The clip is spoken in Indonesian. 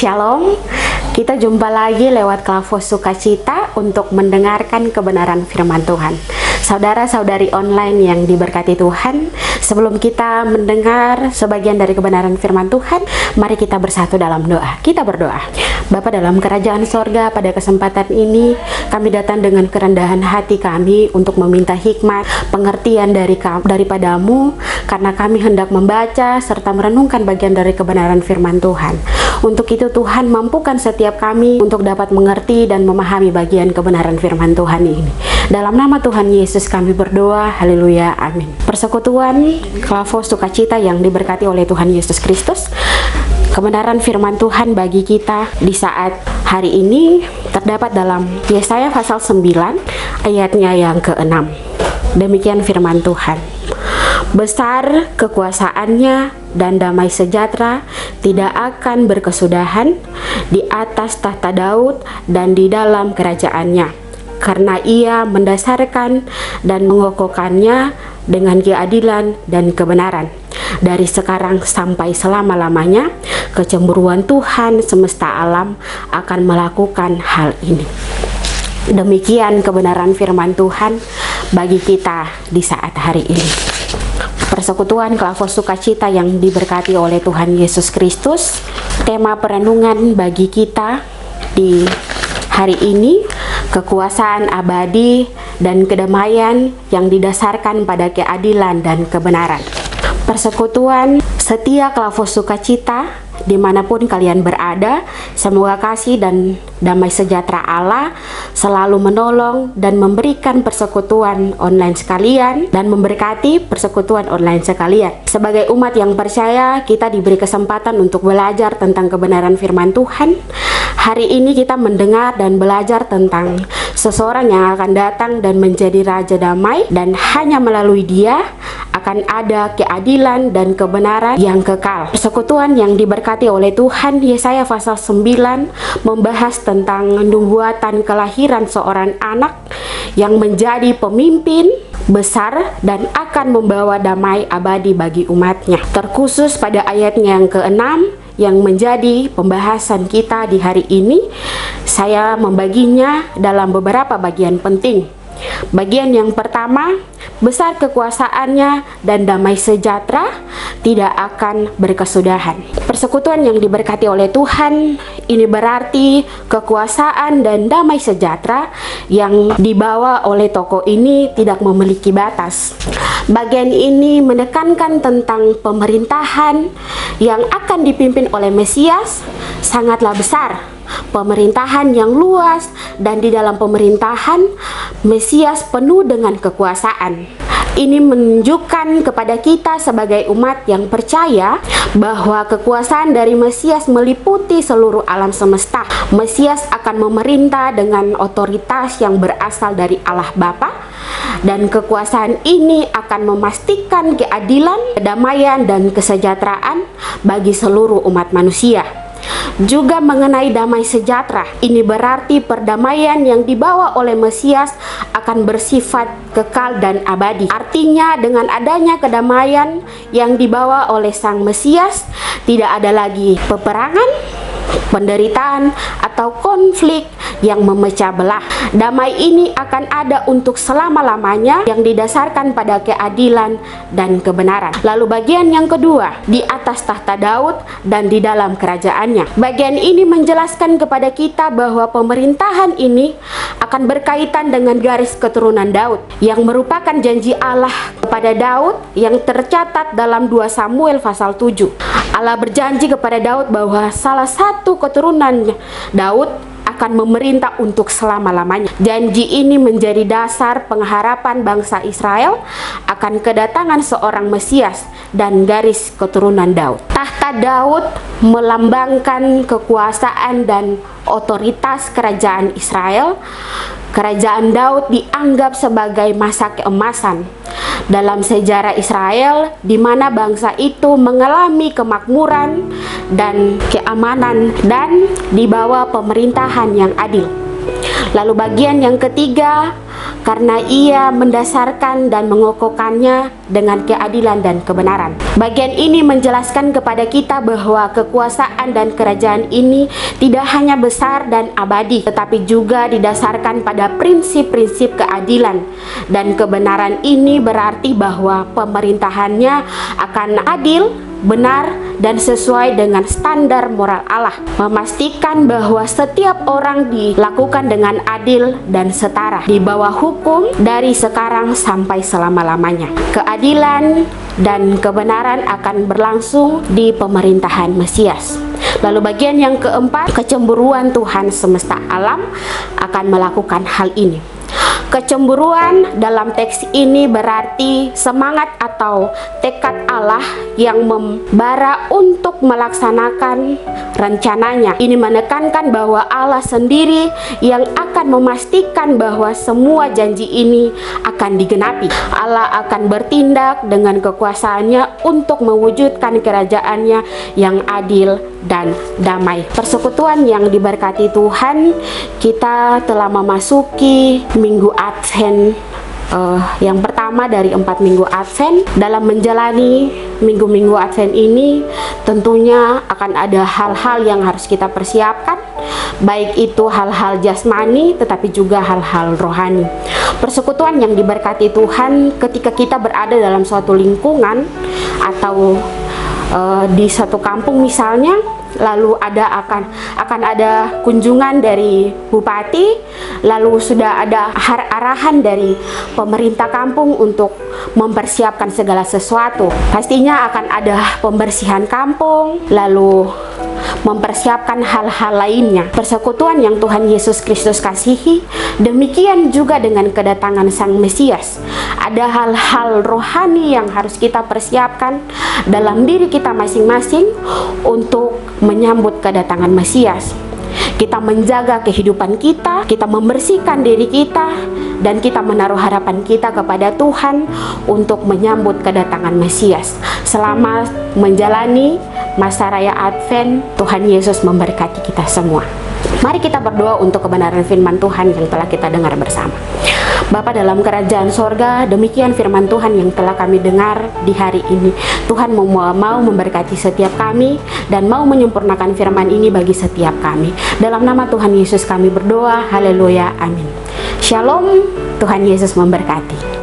Shalom, kita jumpa lagi lewat Klavos Sukacita untuk mendengarkan kebenaran firman Tuhan. Saudara-saudari online yang diberkati Tuhan, sebelum kita mendengar sebagian dari kebenaran firman Tuhan, mari kita bersatu dalam doa. Kita berdoa. Bapa dalam kerajaan sorga, pada kesempatan ini kami datang dengan kerendahan hati kami untuk meminta hikmat, pengertian daripadamu, karena kami hendak membaca serta merenungkan bagian dari kebenaran firman Tuhan. Untuk itu Tuhan, mampukan setiap kami untuk dapat mengerti dan memahami bagian kebenaran firman Tuhan ini. Dalam nama Tuhan Yesus kami berdoa, haleluya, amin. Persekutuan Klavos Sukacita yang diberkati oleh Tuhan Yesus Kristus, kebenaran firman Tuhan bagi kita di saat hari ini terdapat dalam Yesaya pasal 9 ayatnya yang ke-6. Demikian firman Tuhan. Besar kekuasaannya dan damai sejahtera tidak akan berkesudahan di atas tahta Daud dan di dalam kerajaannya, karena ia mendasarkan dan mengokohkannya dengan keadilan dan kebenaran. Dari sekarang sampai selama-lamanya, kecemburuan Tuhan semesta alam akan melakukan hal ini. Demikian kebenaran firman Tuhan bagi kita di saat hari ini. Persekutuan Klavos Sukacita yang diberkati oleh Tuhan Yesus Kristus, tema perenungan bagi kita di hari ini, kekuasaan abadi dan kedamaian yang didasarkan pada keadilan dan kebenaran. Persekutuan setia Klavos Sukacita dimanapun kalian berada, semoga kasih dan damai sejahtera Allah selalu menolong dan memberikan persekutuan online sekalian dan memberkati persekutuan online sekalian. Sebagai umat yang percaya, kita diberi kesempatan untuk belajar tentang kebenaran firman Tuhan. Hari ini kita mendengar dan belajar tentang seseorang yang akan datang dan menjadi Raja Damai, dan hanya melalui dia akan ada keadilan dan kebenaran yang kekal. Persekutuan yang diberkati oleh Tuhan, Yesaya pasal 9 membahas tentang nubuatan kelahiran seorang anak yang menjadi pemimpin besar dan akan membawa damai abadi bagi umatnya. Terkhusus pada ayatnya yang ke-6 yang menjadi pembahasan kita di hari ini, saya membaginya dalam beberapa bagian penting. Bagian yang pertama, besar kekuasaannya dan damai sejahtera tidak akan berkesudahan. Persekutuan yang diberkati oleh Tuhan, ini berarti kekuasaan dan damai sejahtera yang dibawa oleh tokoh ini tidak memiliki batas. Bagian ini menekankan tentang pemerintahan yang akan dipimpin oleh Mesias sangatlah besar. Pemerintahan yang luas, dan di dalam pemerintahan Mesias penuh dengan kekuasaan. Ini menunjukkan kepada kita sebagai umat yang percaya bahwa kekuasaan dari Mesias meliputi seluruh alam semesta. Mesias akan memerintah dengan otoritas yang berasal dari Allah Bapa, dan kekuasaan ini akan memastikan keadilan, kedamaian, dan kesejahteraan bagi seluruh umat manusia. Juga mengenai damai sejahtera, ini berarti perdamaian yang dibawa oleh Mesias akan bersifat kekal dan abadi. Artinya dengan adanya kedamaian yang dibawa oleh Sang Mesias, tidak ada lagi peperangan, penderitaan, atau konflik yang memecah belah. Damai ini akan ada untuk selama-lamanya yang didasarkan pada keadilan dan kebenaran. Lalu bagian yang kedua, di atas tahta Daud dan di dalam kerajaannya. Bagian ini menjelaskan kepada kita bahwa pemerintahan ini akan berkaitan dengan garis keturunan Daud, yang merupakan janji Allah kepada Daud yang tercatat dalam 2 Samuel pasal 7. Allah berjanji kepada Daud bahwa salah satu keturunan Daud akan memerintah untuk selama-lamanya. Janji ini menjadi dasar pengharapan bangsa Israel akan kedatangan seorang Mesias dan garis keturunan Daud. Tahta Daud melambangkan kekuasaan dan otoritas kerajaan Israel. Kerajaan Daud dianggap sebagai masa keemasan dalam sejarah Israel, di mana bangsa itu mengalami kemakmuran dan keamanan dan di bawah pemerintahan yang adil. Lalu bagian yang ketiga, karena ia mendasarkan dan mengokohkannya dengan keadilan dan kebenaran. Bagian ini menjelaskan kepada kita bahwa kekuasaan dan kerajaan ini tidak hanya besar dan abadi, tetapi juga didasarkan pada prinsip-prinsip keadilan. Dan kebenaran ini berarti bahwa pemerintahannya akan adil, benar, dan sesuai dengan standar moral Allah, memastikan bahwa setiap orang dilakukan dengan adil dan setara di bawah hukum dari sekarang sampai selama-lamanya. Keadilan dan kebenaran akan berlangsung di pemerintahan Mesias. Lalu bagian yang keempat, kecemburuan Tuhan semesta alam akan melakukan hal ini. Kecemburuan dalam teks ini berarti semangat atau tekad Allah yang membara untuk melaksanakan rencananya. Ini menekankan bahwa Allah sendiri yang akan memastikan bahwa semua janji ini akan digenapi. Allah akan bertindak dengan kekuasaannya untuk mewujudkan kerajaannya yang adil dan damai. Persekutuan yang diberkati Tuhan, kita telah memasuki minggu Advent yang pertama dari 4 minggu Advent. Dalam menjalani minggu-minggu Advent ini tentunya akan ada hal-hal yang harus kita persiapkan, baik itu hal-hal jasmani tetapi juga hal-hal rohani. Persekutuan yang diberkati Tuhan ketika kita berada dalam suatu lingkungan atau di satu kampung misalnya, lalu akan ada kunjungan dari bupati, lalu sudah ada arahan dari pemerintah kampung untuk mempersiapkan segala sesuatu. Pastinya akan ada pembersihan kampung, lalu mempersiapkan hal-hal lainnya. Persekutuan yang Tuhan Yesus Kristus kasihi, demikian juga dengan kedatangan Sang Mesias. Ada hal-hal rohani yang harus kita persiapkan dalam diri kita masing-masing untuk menyambut kedatangan Mesias. Kita menjaga kehidupan kita, kita membersihkan diri kita, dan kita menaruh harapan kita kepada Tuhan untuk menyambut kedatangan Mesias. Selamat menjalani masa raya Advent. Tuhan Yesus memberkati kita semua. Mari kita berdoa untuk kebenaran firman Tuhan yang telah kita dengar bersama. Bapa dalam kerajaan sorga, demikian firman Tuhan yang telah kami dengar di hari ini. Tuhan mau memberkati setiap kami dan mau menyempurnakan firman ini bagi setiap kami. Dalam nama Tuhan Yesus kami berdoa, haleluya, amin. Shalom, Tuhan Yesus memberkati.